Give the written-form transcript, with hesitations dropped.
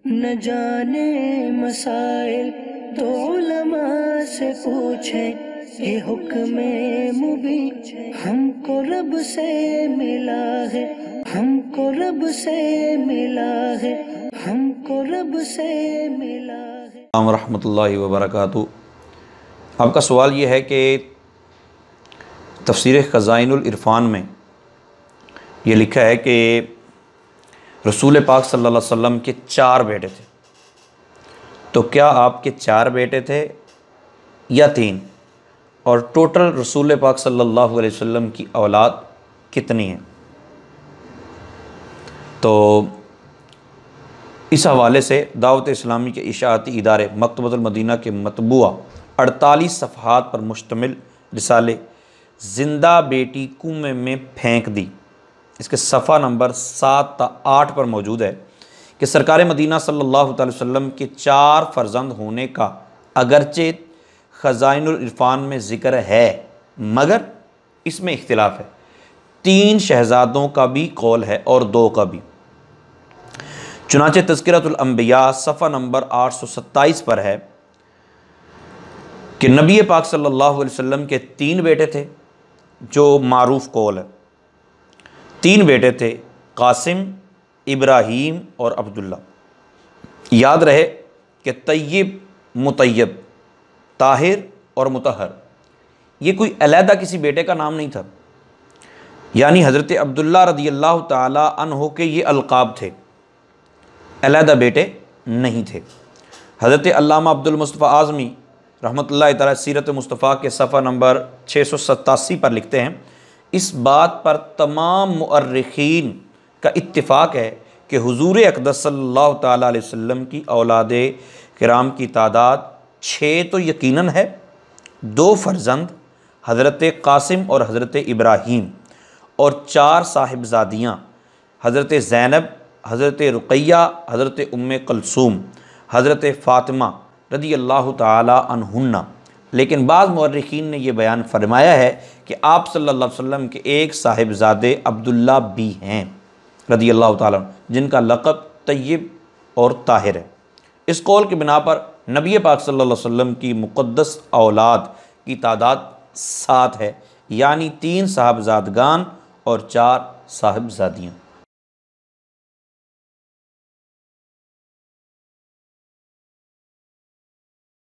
न जाने मसाइल तो उलमा से पूछें, ये हुक्म मुबीन हमको रब से मिला है, हमको रब से मिला है, हमको रब से मिला है। अस्सलाम रहमतुल्लाहि व बरकातुहू। आपका सवाल ये है कि तफसीर ख़ज़ाइनुल इरफ़ान में ये लिखा है कि रसूल पाक सल्लल्लाहु अलैहि वसल्लम के 4 बेटे थे, तो क्या आपके 4 बेटे थे या 3, और टोटल रसूल पाक सल्लल्लाहु अलैहि वसल्लम की औलाद कितनी है? तो इस हवाले से दावत इस्लामी के इशाअती इदारे मकतबतुल मदीना के मतबूआ 48 सफ़हात पर मुश्तमिल रिसाले ज़िंदा बेटी कुएं में फेंक दी, इसके सफ़ा नंबर 7 से 8 पर मौजूद है कि सरकार मदीना सल्लल्लाहु अलैहि वसल्लम के 4 फ़र्जंद होने का अगरचे ख़ज़ाइनुल इरफ़ान में ज़िक्र है, मगर इसमें इख्तिलाफ है। 3 शहज़ादों का भी कौल है और 2 का भी। चुनांचे तज़किरतुल अंबिया सफ़ा नंबर 827 पर है कि नबी पाक सल्लल्लाहु अलैहि वसल्लम के 3 बेटे थे, जो मारूफ कौल है। 3 बेटे थे, कासिम, इब्राहीम और अब्दुल्ला। याद रहे कि तय्यब, मुतय्यब, ताहिर और मुतहर ये कोई अलहदा किसी बेटे का नाम नहीं था, यानी हज़रत अब्दुल्ला रज़ियल्लाहु ताला अन्हु के ये अलक़ाब थे, अलहदा बेटे नहीं थे। हज़रत अल्लामा अब्दुल मुस्तफ़ा आज़मी रहमतुल्लाहि तआला सीरत मुस्तफ़ा के सफ़ा नंबर 687 पर लिखते हैं, इस बात पर तमाम मुअर्रिखीन का इत्तिफ़ाक़ है कि हुज़ूर अक़दस सल्लल्लाहु ताला अलैहि वसल्लम की औलादे किराम की तादाद 6 तो यकीनन है, 2 फ़र्जंद हज़रत कासिम और हज़रत इब्राहीम, और 4 साहिबज़ादियाँ हज़रत ज़ैनब, हज़रत रुक़ैया, हज़रत उम्मे कलसूम, हज़रत फ़ातिमा रज़ियल्लाहु ताला अन्हुन्ना। लेकिन बाज़ मुअर्रिखीन ने यह बयान फरमाया है कि आप सल्लल्लाहु अलैहि वसल्लम के एक साहिबज़ादे अब्दुल्ला भी हैं रज़ियल्लाहु ताला, जिनका लक़ब तय्यब और ताहिर है। इस कौल की बिना पर नबी पाक सल्लल्लाहु अलैहि वसल्लम की मुक़द्दस औलाद की तादाद 7 है, यानी 3 साहबज़ादगान और 4 साहिबज़ादियाँ।